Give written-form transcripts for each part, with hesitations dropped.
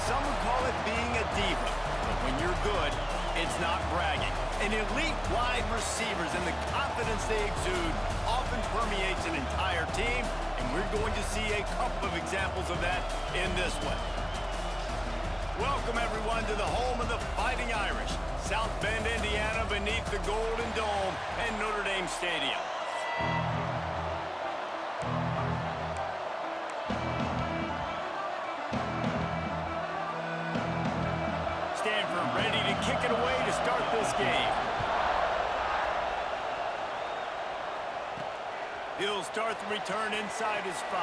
some would call it being a diva. But when you're good, it's not bragging. And elite wide receivers and the confidence they exude often permeates an entire team, and we're going to see a couple of examples of that in this one. Welcome, everyone, to the home of the Fighting Irish, South Bend, Indiana, beneath the Golden Dome and Notre Dame Stadium. Stanford ready to kick it away to start this game. He'll start the return inside his 5.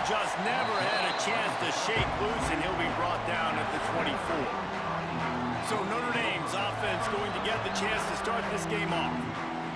Just never had a chance to shake loose, and he'll be brought down at the 24. So Notre Dame's offense going to get the chance to start this game off.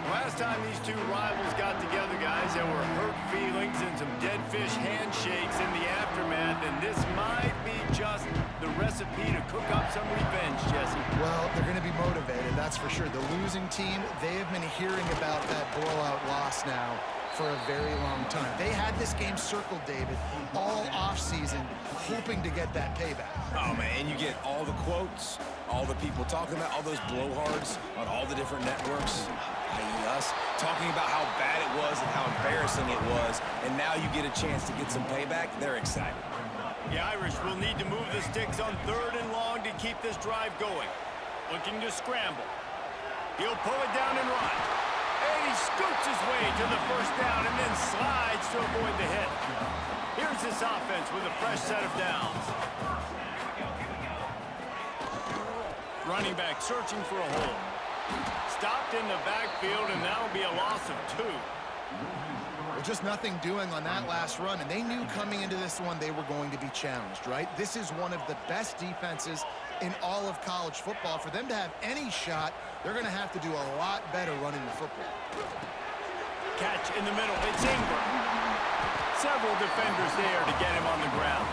Last time these two rivals got together, guys, there were hurt feelings and some dead fish handshakes in the aftermath, and this might be just the recipe to cook up some revenge, Jesse. Well, they're going to be motivated, that's for sure. The losing team, they have been hearing about that blowout loss now for a very long time. They had this game circled, David, all offseason, hoping to get that payback. Oh, man, and you get all the quotes, all the people talking about all those blowhards on all the different networks, i.e. us, talking about how bad it was and how embarrassing it was, and now you get a chance to get some payback. They're excited. The Irish will need to move the sticks on 3rd and long to keep this drive going. Looking to scramble. He'll pull it down and run. And he scoots his way to the first down and then slides to avoid the hit. Here's this offense with a fresh set of downs. Running back searching for a hole. Stopped in the backfield, and that'll be a loss of 2. Well, just nothing doing on that last run, and they knew coming into this one they were going to be challenged, right? This is one of the best defenses in all of college football. For them to have any shot, they're going to have to do a lot better running the football. Catch in the middle. It's Ingram. Several defenders there to get him on the ground.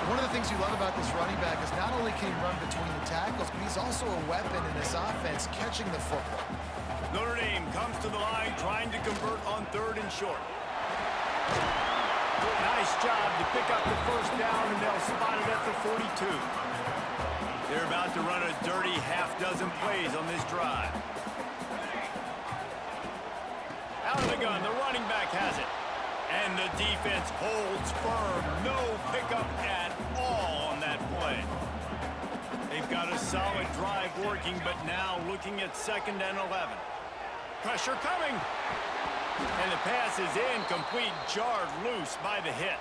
One of the things you love about this running back is not only can he run between the tackles, but he's also a weapon in this offense catching the football. Notre Dame comes to the line trying to convert on 3rd and short. Nice job to pick up the first down, and they'll spot it at the 42. They're about to run a dirty half-dozen plays on this drive. Out of the gun, the running back has it. And the defense holds firm. No pickup at all on that play. They've got a solid drive working, but now looking at 2nd and 11. Pressure coming. And the pass is incomplete, jarred loose by the hit.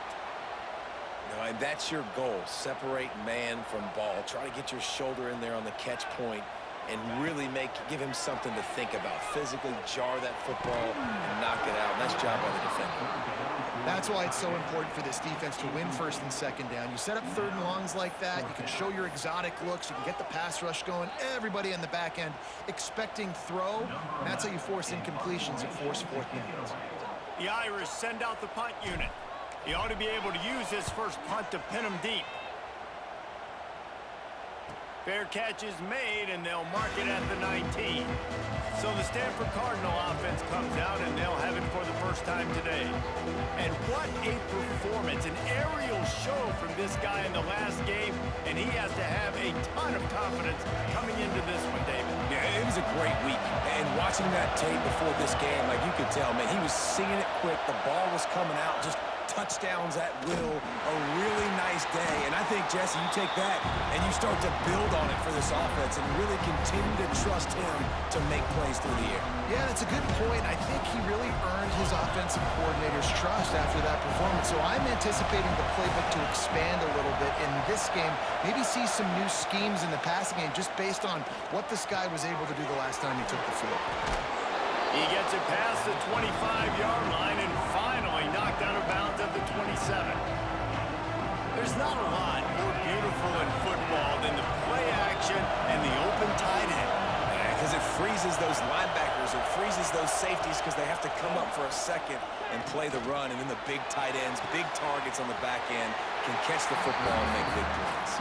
No, and that's your goal. Separate man from ball. Try to get your shoulder in there on the catch point and really give him something to think about. Physically jar that football and knock it out. Nice job by the defender. That's why it's so important for this defense to win 1st and 2nd down. You set up 3rd and longs like that. You can show your exotic looks. You can get the pass rush going. Everybody on the back end expecting throw. And that's how you force incompletions and force 4th downs. The Irish send out the punt unit. He ought to be able to use his first punt to pin him deep. Fair catch is made, and they'll mark it at the 19. So the Stanford Cardinal offense comes out, and they'll have it for the first time today. And what a performance, an aerial show from this guy in the last game, and he has to have a ton of confidence coming into this one, David. Yeah, it was a great week. And watching that tape before this game, like you could tell, man, he was seeing it quick. The ball was coming out, just touchdowns at will, a really nice day. And I think, Jesse, you take that and you start to build on it for this offense and really continue to trust him to make plays through the air. Yeah, that's a good point. I think he really earned his offensive coordinator's trust after that performance. So I'm anticipating the playbook to expand a little bit in this game, maybe see some new schemes in the passing game just based on what this guy was able to do the last time he took the field. He gets it past the 25-yard line and finally knocked out of bounds at the 27. There's not a lot more beautiful in football than the play action and the open tight end. Because it freezes those linebackers, it freezes those safeties because they have to come up for a second and play the run, and then the big tight ends, big targets on the back end can catch the football and make big plays.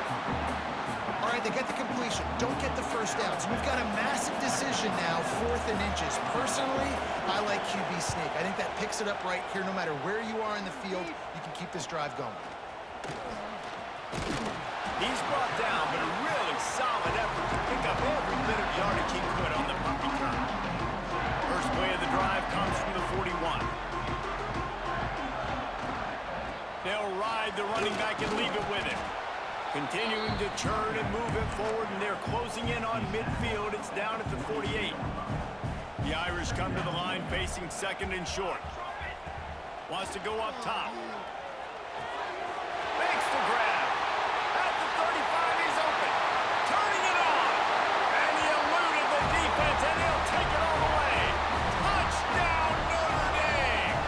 All right, they get the completion. Don't get the first down. So we've got a massive decision now, 4th and inches. Personally, I like QB sneak. I think that picks it up right here. No matter where you are in the field, you can keep this drive going. He's brought down, but a really solid effort to pick up every bit of yardage he could on the punt return. First play of the drive comes from the 41. They'll ride the running back and leave it with him. Continuing to turn and move it forward, and they're closing in on midfield. It's down at the 48. The Irish come to the line facing second and short. Wants to go up top. Makes the grab. At the 35, he's open. Turning it on. And he eluded the defense, and he'll take it all the way. Touchdown, Notre Dame!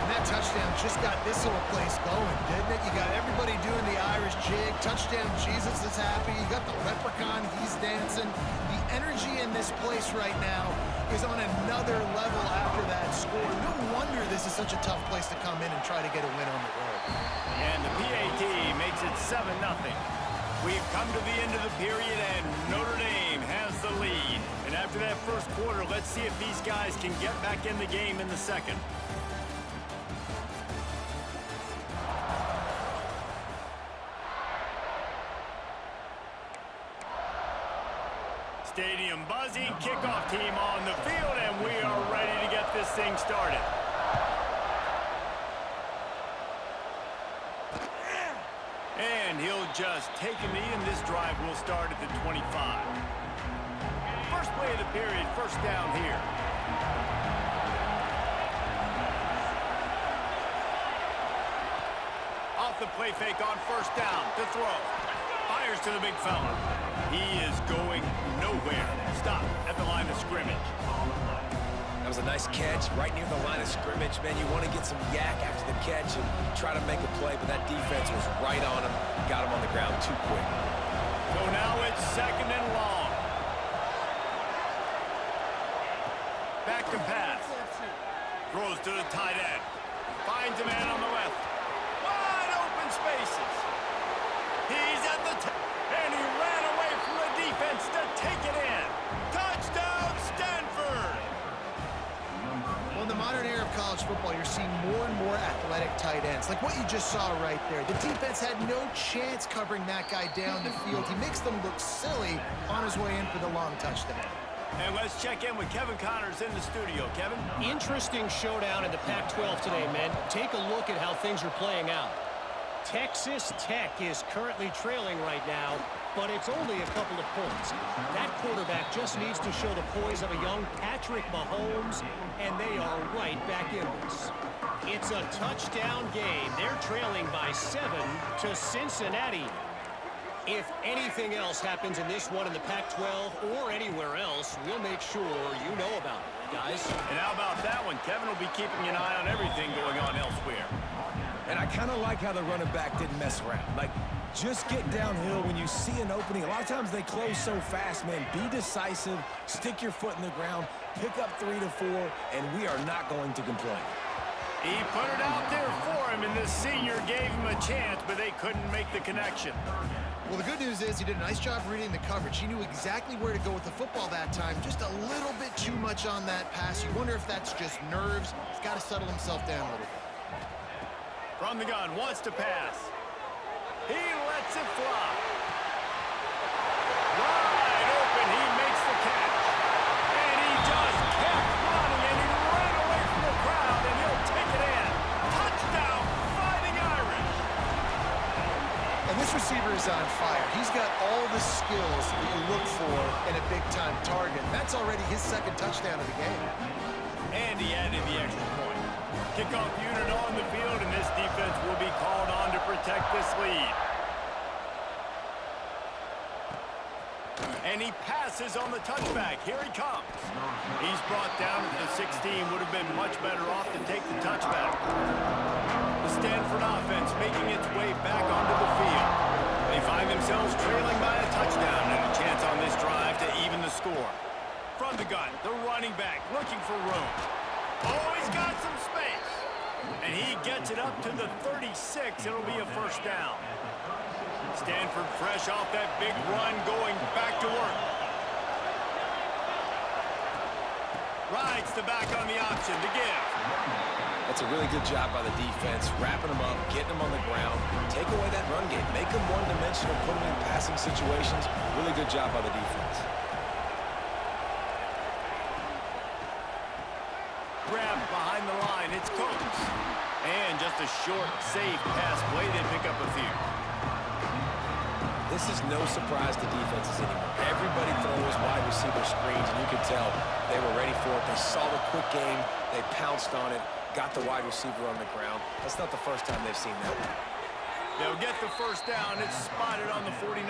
And that touchdown just got this little place going, didn't it? You got everybody doing the Irish jig. Touchdown Jesus is happy. You got the leprechaun, he's dancing. The energy in this place right now is on another level after that score. No wonder this is such a tough place to come in and try to get a win on the road. And the PAT makes it 7-0. We've come to the end of the period, and Notre Dame has the lead. And after that first quarter, let's see if these guys can get back in the game in the second. Stadium buzzing, kickoff team on the field, and we are ready to get this thing started. And he'll just take a knee, and this drive will start at the 25. First play of the period, first down here. Off the play fake on first down to throw. Fires to the big fella. He is going nowhere. Stop at the line of scrimmage. That was a nice catch right near the line of scrimmage. Man, you want to get some yak after the catch and try to make a play, but that defense was right on him. Got him on the ground too quick. So now it's second and long. Back to pass. Throws to the tight end. Finds a man on the left. Wide open spaces. He's at the and he ran away from the defense to take it in. Touchdown, Stanford! Well, in the modern era of college football, you're seeing more and more athletic tight ends, like what you just saw right there. The defense had no chance covering that guy down the field. He makes them look silly on his way in for the long touchdown. And let's check in with Kevin Connors in the studio. Kevin? Interesting showdown in the Pac-12 today, men. Take a look at how things are playing out. Texas Tech is currently trailing right now, but it's only a couple of points. That quarterback just needs to show the poise of a young Patrick Mahomes, and they are right back in this. It's a touchdown game. They're trailing by 7 to Cincinnati. If anything else happens in this one in the Pac-12 or anywhere else, we'll make sure you know about it, guys. And how about that one? Kevin will be keeping an eye on everything going on elsewhere. And I kind of like how the running back didn't mess around. Like, just get downhill when you see an opening. A lot of times they close so fast, man. Be decisive, stick your foot in the ground, pick up 3 to 4, and we are not going to complain. He put it out there for him, and the senior gave him a chance, but they couldn't make the connection. Well, the good news is he did a nice job reading the coverage. He knew exactly where to go with the football that time. Just a little bit too much on that pass. You wonder if that's just nerves. He's got to settle himself down a little bit. From the gun, wants to pass. He lets it fly. Wide open, he makes the catch. And he just kept running, and he ran away from the crowd, and he'll take it in. Touchdown, Fighting Irish. And this receiver is on fire. He's got all the skills that you look for in a big-time target. That's already his second touchdown of the game. And he added the extra point. Kickoff unit on the field, and this defense will be called on to protect this lead. And he passes on the touchback. Here he comes. He's brought down at the 16. Would have been much better off to take the touchback. The Stanford offense making its way back onto the field. They find themselves trailing by a touchdown and a chance on this drive to even the score. From the gun, the running back looking for room. Oh, he's got some space. And he gets it up to the 36. It'll be a first down. Stanford fresh off that big run, going back to work. Rides the back on the option to give. That's a really good job by the defense, wrapping them up, getting them on the ground, take away that run game, make them one-dimensional, put them in passing situations. Really good job by the defense. Grab behind the line, it's Coates. And just a short, safe pass play, they pick up a few. This is no surprise to defenses anymore. Everybody throws wide receiver screens, and you could tell they were ready for it. They saw the quick game, they pounced on it, got the wide receiver on the ground. That's not the first time they've seen that one. They'll get the first down. It's spotted on the 49.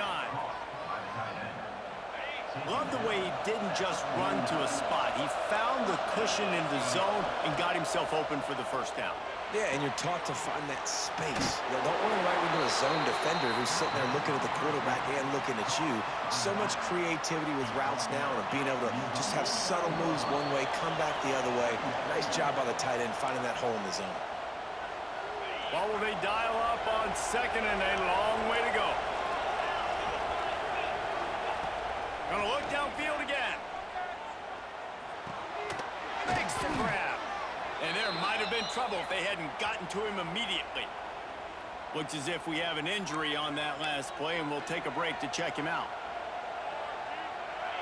Love the way he didn't just run to a spot. He found the cushion in the zone and got himself open for the first down. Yeah, and you're taught to find that space. You don't want to run into a zone defender who's sitting there looking at the quarterback and looking at you. So much creativity with routes now and being able to just have subtle moves one way, come back the other way. Nice job by the tight end finding that hole in the zone. Well, will they dial up on second and a long way to go? Gonna look downfield again. Makes the grab. And there might have been trouble if they hadn't gotten to him immediately. Looks as if we have an injury on that last play, and we'll take a break to check him out.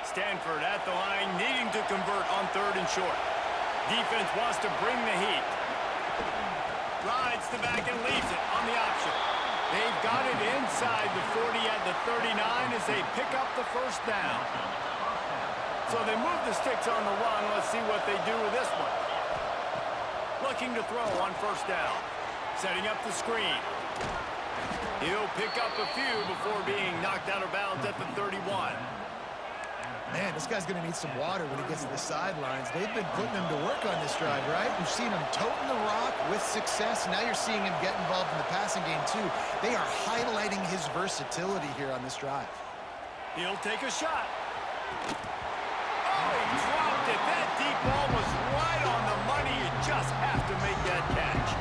Stanford at the line, needing to convert on 3rd and short. Defense wants to bring the heat. Rides the back and leaves it on the option. They've got it inside the 40 at the 39 as they pick up the first down. So they move the sticks on the run. Let's see what they do with this one. Looking to throw on first down. Setting up the screen. He'll pick up a few before being knocked out of bounds at the 31. Man, this guy's going to need some water when he gets to the sidelines. They've been putting him to work on this drive, right? We've seen him toting the rock with success. Now you're seeing him get involved in the passing game, too. They are highlighting his versatility here on this drive. He'll take a shot. Oh, he dropped it. That deep ball was right on the money. You just have to make that catch.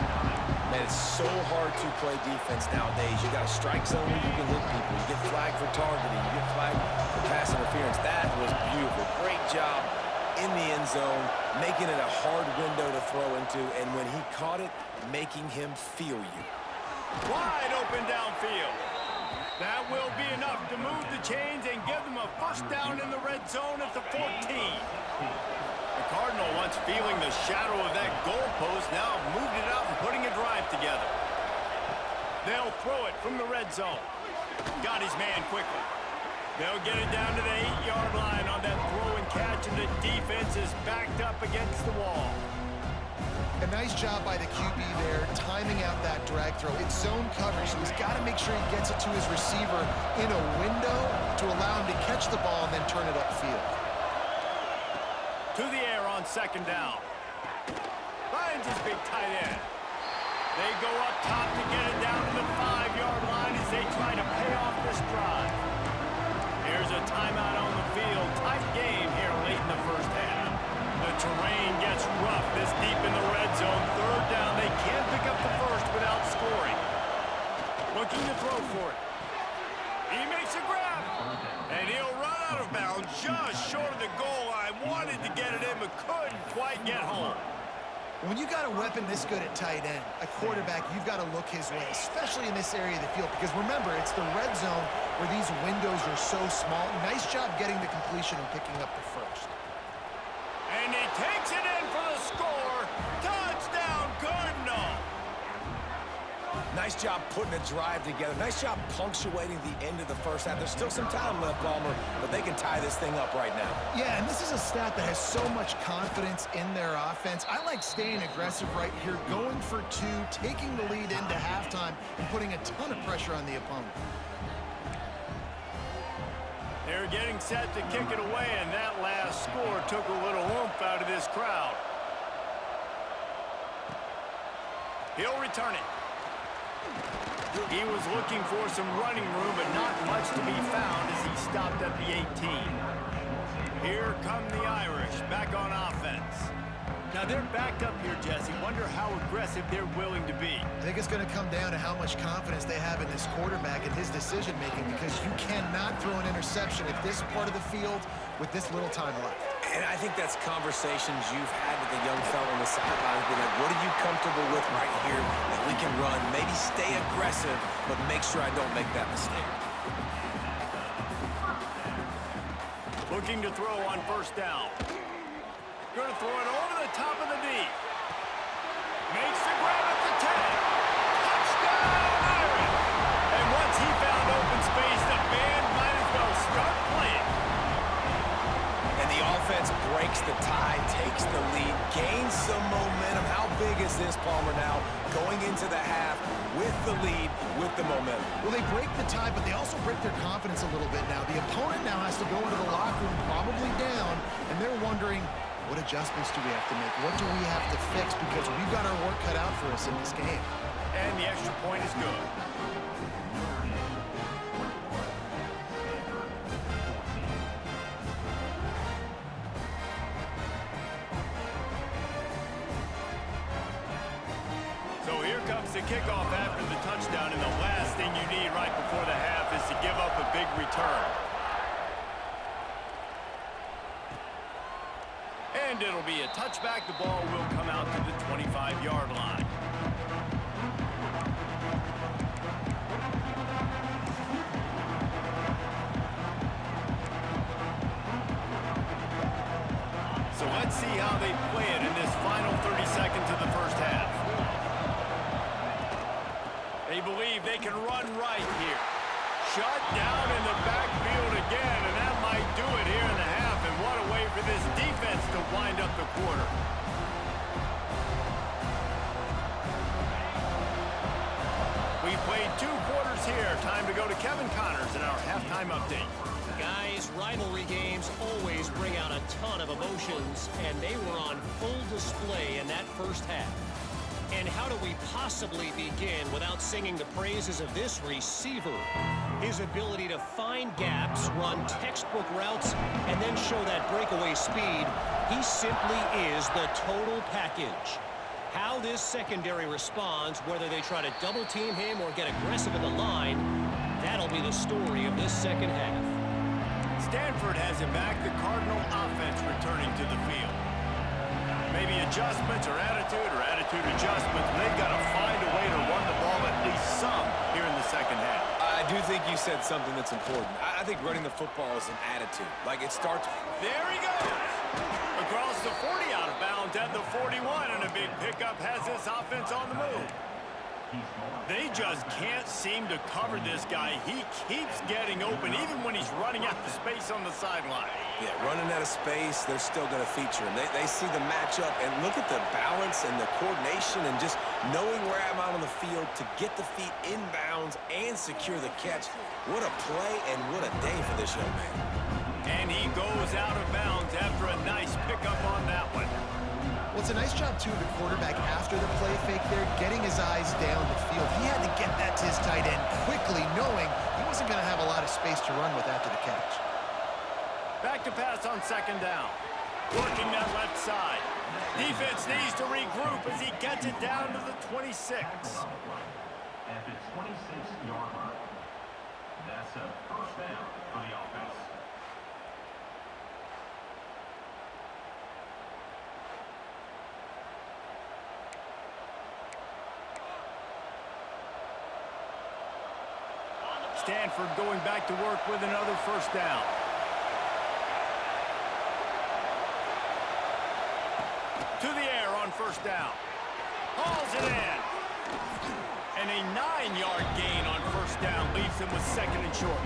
Man, it's so hard to play defense nowadays. You got a strike zone where you can hit people. You get flagged for targeting. You get flagged for pass interference. That was beautiful. Great job in the end zone, making it a hard window to throw into, and when he caught it, making him feel you. Wide open downfield. That will be enough to move the chains and give them a first down in the red zone at the 14. The Cardinal, once feeling the shadow of that goalpost, now moved it out and putting a drive together. They'll throw it from the red zone. Got his man quickly. They'll get it down to the 8-yard line on that throw and catch, and the defense is backed up against the wall. A nice job by the QB there, timing out that drag throw. It's zone coverage, so he's got to make sure he gets it to his receiver in a window to allow him to catch the ball and then turn it upfield. To the air on second down. Finds his big tight end. They go up top to get it down to the 5-yard line as they try to pay off this drive. Here's a timeout on the field. Tight game here late in the first half. The terrain gets rough this deep in the red zone. 3rd down. They can't pick up the first without scoring. Looking to throw for it. He makes a grab. And he'll run out of bounds just short of the goal line. Wanted to get it in, but couldn't quite get home. When you got a weapon this good at tight end, a quarterback, you've got to look his way, especially in this area of the field. Because remember, it's the red zone where these windows are so small. Nice job getting the completion and picking up the first. And he takes it in for the score. Touchdown, Cardinal. Nice job putting a drive together. Nice job punctuating the end of the first half. There's still some time left, Balmer, but they can tie this thing up right now. Yeah, and this is a stat that has so much confidence in their offense. I like staying aggressive right here, going for 2, taking the lead into halftime, and putting a ton of pressure on the opponent. They're getting set to kick it away, and that last score took a little oomph out of this crowd. He'll return it. He was looking for some running room, but not much to be found as he stopped at the 18. Here come the Irish back on offense. Now they're backed up here, Jesse. Wonder how aggressive they're willing to be. I think it's going to come down to how much confidence they have in this quarterback and his decision-making, because you cannot throw an interception at this part of the field with this little time left. And I think that's conversations you've had with the young fellow on the sidelines. Be like, what are you comfortable with right here that we can run? Maybe stay aggressive, but make sure I don't make that mistake. Looking to throw on first down. Going to throw it over the top of the knee. Makes the grab at the 10. Touchdown, Aaron! And once he found open space, the band might as well start playing. And the offense breaks the tie, takes the lead, gains some momentum. How big is this, Palmer, now going into the half with the lead, with the momentum? Well, they break the tie, but they also break their confidence a little bit now. The opponent now has to go into the locker room probably down, and they're wondering, what adjustments do we have to make? What do we have to fix? Because we've got our work cut out for us in this game. And the extra point is good. So here comes the kickoff after the touchdown, and the last thing you need right before the half is to give up a big return. And it'll be a touchback. The ball will come out to the 25-yard line. So let's see how they play it in this final 30 seconds of the first half. They believe they can run right here. Shut down in the backfield again, and that might do it here in the half. And what a way for this defense to wind up the quarter. We've played 2 quarters here. Time to go to Kevin Connors in our halftime update. Guys, rivalry games always bring out a ton of emotions, and they were on full display in that first half. And how do we possibly begin without singing the praises of this receiver? His ability to find gaps, run textbook routes, and then show that breakaway speed. He simply is the total package. How this secondary responds, whether they try to double-team him or get aggressive at the line, that'll be the story of this second half. Stanford has it back. The Cardinal offense returning to the field. Maybe adjustments or attitude adjustments. They've got to find a way to run the ball at least some here in the second half. I do think you said something that's important. I think running the football is an attitude. Like, it starts... There he goes. Across the 40, out of bounds at the 41, and a big pickup has this offense on the move. They just can't seem to cover this guy. He keeps getting open, even when he's running out of space on the sideline. Yeah, running out of space, they're still going to feature him. They see the matchup, and look at the balance and the coordination and just knowing where I'm out on the field to get the feet inbounds and secure the catch. What a play and what a day for this young man. And he goes out of bounds after a nice pickup on that one. Well, it's a nice job, too, of the quarterback after the play fake there, getting his eyes down the field. He had to get that to his tight end quickly, knowing he wasn't going to have a lot of space to run with after the catch. Back to pass on second down. Working that left side. Defense needs to regroup as he gets it down to the 26. At the 26-yard line. That's a first down for the offense. Stanford going back to work with another first down. To the air on first down. Hauls it in. And a 9-yard gain on first down leaves him with second and short.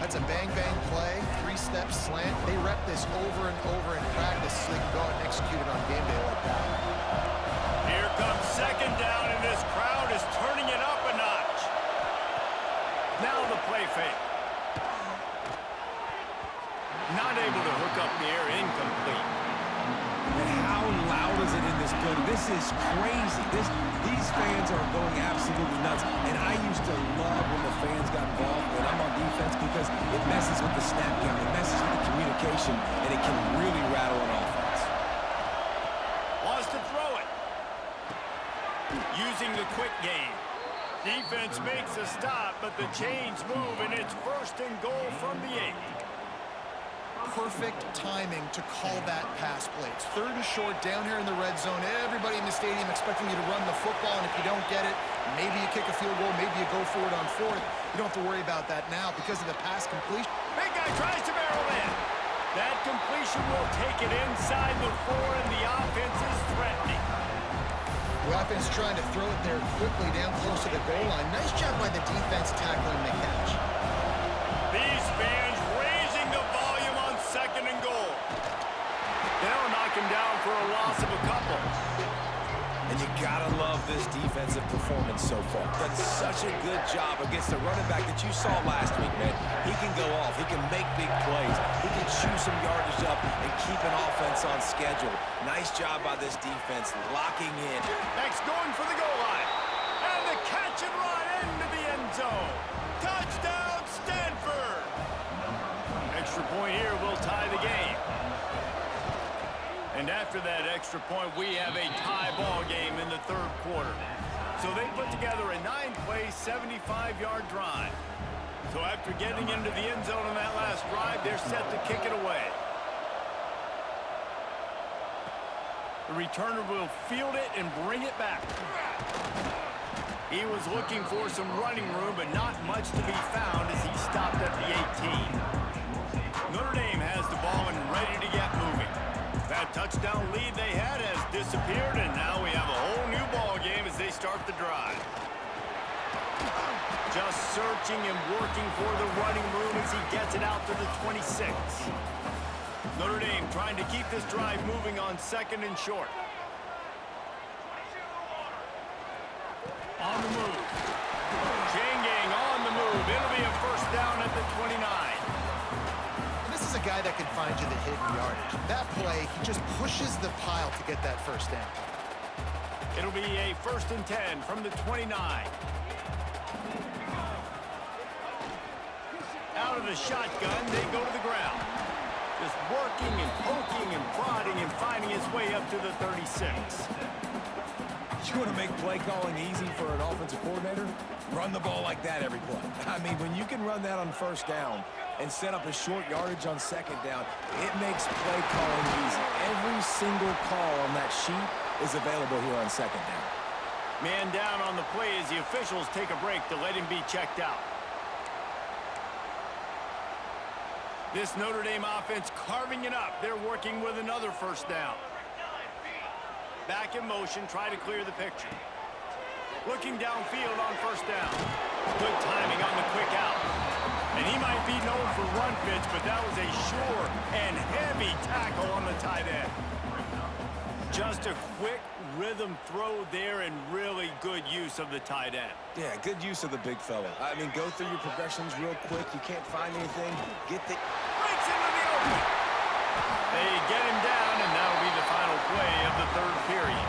That's a bang-bang play, 3-step slant. They rep this over and over in practice so they can go out and execute it on game day like that. Here comes second down, and this crowd is turning it up a notch. Now the play fake. Not able to hook up the air, incomplete. And how loud is it in this building? This is crazy. These fans are going absolutely nuts. And I used to love when the fans got involved when I'm on defense because it messes with the snap count, it messes with the communication, and it can really rattle an offense. stop, but the chains move, and it's 1st and goal from the 8. Perfect timing to call that pass play. It's 3rd and short down here in the red zone. Everybody in the stadium expecting you to run the football, and if you don't get it, maybe you kick a field goal, maybe you go for it on 4th. You don't have to worry about that now because of the pass completion. Big guy tries to barrel in. That completion will take it inside the 4, and the offense is threatening. The offense trying to throw it there quickly down close to the goal line. Nice job by the defense tackling the catch. These fans raising the volume on 2nd and goal. They'll knock him down for a loss of a couple. And you gotta love this defensive performance so far. Done such a good job against the running back that you saw last week, man. He can go off. He can make big plays. He can chew some yardage up and keep an offense on schedule. Nice job by this defense locking in. Next going for the goal line. And the catch and run into the end zone. Touchdown, Stanford. Extra point here will tie the game. And after that extra point, we have a tie ball game in the 3rd quarter. So they put together a 9-play, 75-yard drive. So after getting into the end zone on that last drive, they're set to kick it away. The returner will field it and bring it back. He was looking for some running room, but not much to be found as he stopped at the 18. Notre Dame has the ball and ready to get moving. That touchdown lead they had has disappeared, and now we have a whole new ball game as they start the drive. Just searching and working for the running room as he gets it out to the 26. Notre Dame trying to keep this drive moving on 2nd and short. On the move. Chain gang on the move. It'll be a 1st down at the 29. This is a guy that can find you the hidden yardage. That play, he just pushes the pile to get that 1st down. It'll be a 1st and 10 from the 29. Out of the shotgun, they go to the ground. Just working and poking and prodding and finding his way up to the 36. You want to make play calling easy for an offensive coordinator? Run the ball like that every play. I mean, when you can run that on 1st down and set up a short yardage on 2nd down, it makes play calling easy. Every single call on that sheet is available here on 2nd down. Man down on the play as the officials take a break to let him be checked out. This Notre Dame offense carving it up. They're working with another 1st down. Back in motion, try to clear the picture. Looking downfield on 1st down. Good timing on the quick out. And he might be known for run fits, but that was a sure and heavy tackle on the tight end. Just a quick rhythm throw there and really good use of the tight end. Yeah, good use of the big fella. I mean, go through your progressions real quick. You can't find anything. Get the... Breaks into the open. They get him down, and that'll be the final play of the 3rd period.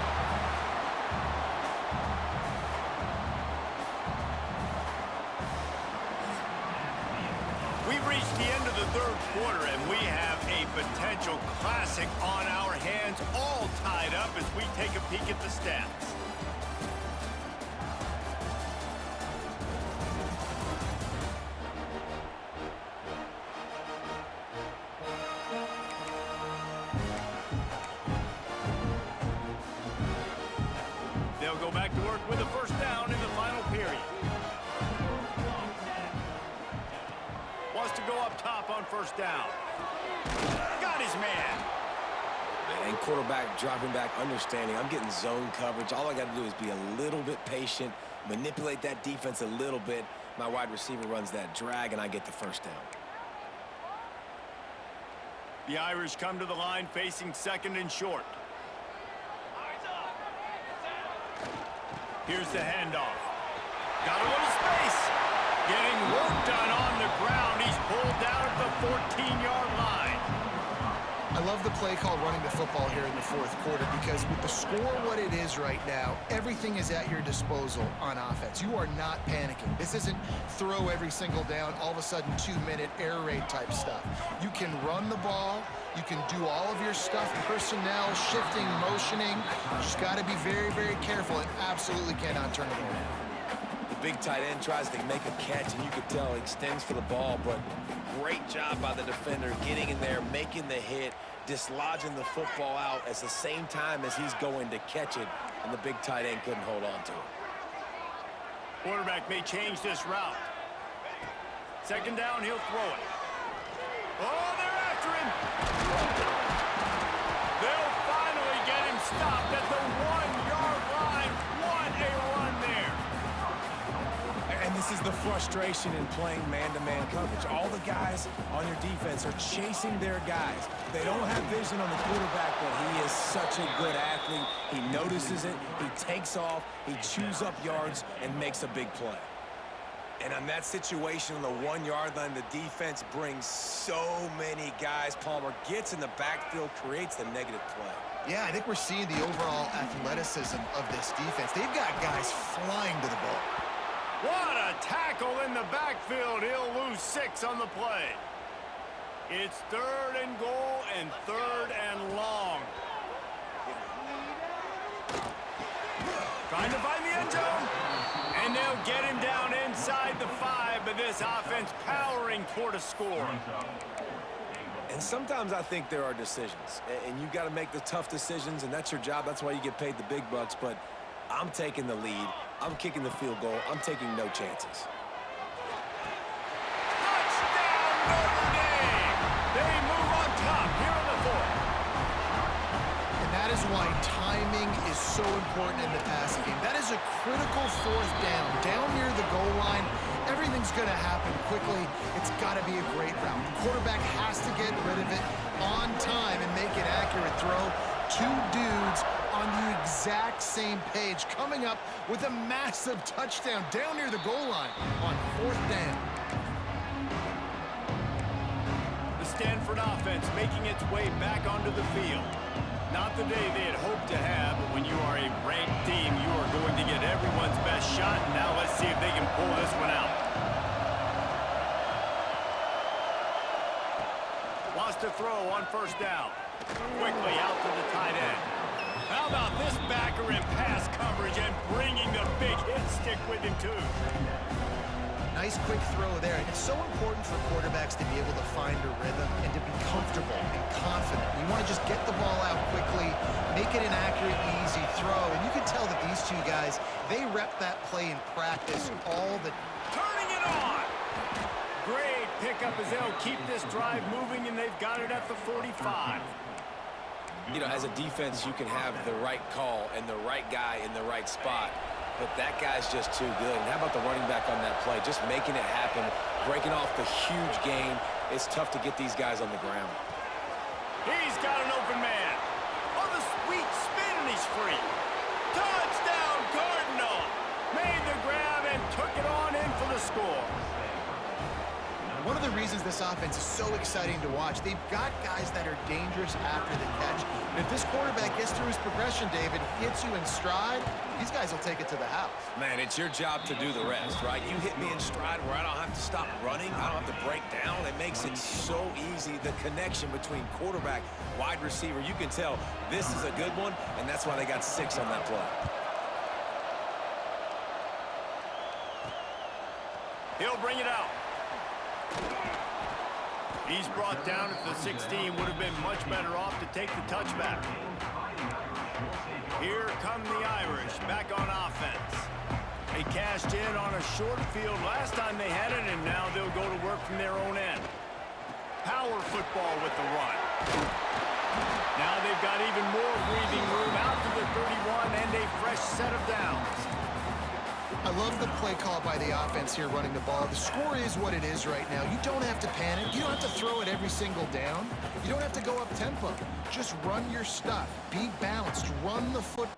We've reached the end of the 3rd quarter, and we have a potential classic on our hands, all tied up as we take a peek at the stats. They'll go back to work with a 1st down in the final period. Wants to go up top on 1st down. Got his man. And quarterback dropping back, understanding. I'm getting zone coverage. All I got to do is be a little bit patient, manipulate that defense a little bit. My wide receiver runs that drag, and I get the 1st down. The Irish come to the line facing 2nd and short. Here's the handoff. Got a little space. Getting work done on the ground. He's pulled down at the 14-yard line. I love the play call running the football here in the 4th quarter because with the score what it is right now, everything is at your disposal on offense. You are not panicking. This isn't throw every single down, all of a sudden 2-minute air raid type stuff. You can run the ball. You can do all of your stuff, personnel, shifting, motioning. You just got to be very, very careful and absolutely cannot turn it over. big tight end tries to make a catch, and you could tell he extends for the ball, but great job by the defender getting in there, making the hit, dislodging the football out at the same time as he's going to catch it, and the big tight end couldn't hold on to it. Quarterback may change this route. Second down, he'll throw it. Oh, they're after him. They'll finally get him stopped at the 1-yard line. What a run there. And this is the frustration in playing man-to-man coverage. All the guys on your defense are chasing their guys. They don't have vision on the quarterback, but he is such a good athlete. He notices it, he takes off, he chews up yards, and makes a big play. And on that situation on the 1-yard line, the defense brings so many guys. Palmer gets in the backfield, creates the negative play. Yeah, I think we're seeing the overall athleticism of this defense. They've got guys flying to the ball. What a tackle in the backfield. He'll lose 6 on the play. It's 3rd and goal and 3rd and long. Trying to find the end zone. And they'll get him down inside the 5, but this offense powering toward a score. And sometimes I think there are decisions, and you got to make the tough decisions, and that's your job. That's why you get paid the big bucks, but I'm taking the lead. I'm kicking the field goal. I'm taking no chances. Touchdown, Notre Dame! They move on top here in the 4th. And that is why timing is so important in the passing game. That is a critical 4th down. Down near the goal line, everything's going to happen quickly. It's got to be a great route. The quarterback has to get rid of it on time and make an accurate throw. 2 dudes on the exact same page, coming up with a massive touchdown down near the goal line on 4th down. The Stanford offense making its way back onto the field. Not the day they had hoped to have, but when you are a ranked team, you are going to get everyone's best shot. And now let's see if they can pull this one out. Wants to throw on 1st down. Quickly out to the tight end. How about this backer in pass coverage and bringing the big hit stick with him, too? Nice quick throw there. And it's so important for quarterbacks to be able to find a rhythm and to be comfortable and confident. You want to just get the ball out quickly, make it an accurate, easy throw. And you can tell that these 2 guys, they rep that play in practice all the time. Turning it on! Great pickup as they'll keep this drive moving, and they've got it at the 45. You know, as a defense, you can have the right call and the right guy in the right spot, but that guy's just too good. And how about the running back on that play? Just making it happen, breaking off the huge gain. It's tough to get these guys on the ground. He's got an open man. On the sweet spin, and he's free. Touchdown, Cardinal! Made the grab and took it on in for the score. One of the reasons this offense is so exciting to watch, they've got guys that are dangerous after the catch. And if this quarterback gets through his progression, David, hits you in stride, these guys will take it to the house. Man, it's your job to do the rest, right? You hit me in stride where I don't have to stop running. I don't have to break down. It makes it so easy. The connection between quarterback, wide receiver, you can tell this is a good one, and that's why they got 6 on that play. He'll bring it out. He's brought down at the 16. Would have been much better off to take the touchback. Here come the Irish back on offense. They cashed in on a short field last time they had it, and now they'll go to work from their own end. Power football with the run. Now they've got even more breathing room out to the 31 and a fresh set of downs. I love the play call by the offense here running the ball. The score is what it is right now. You don't have to panic. You don't have to throw it every single down. You don't have to go up tempo. Just run your stuff. Be balanced. Run the football.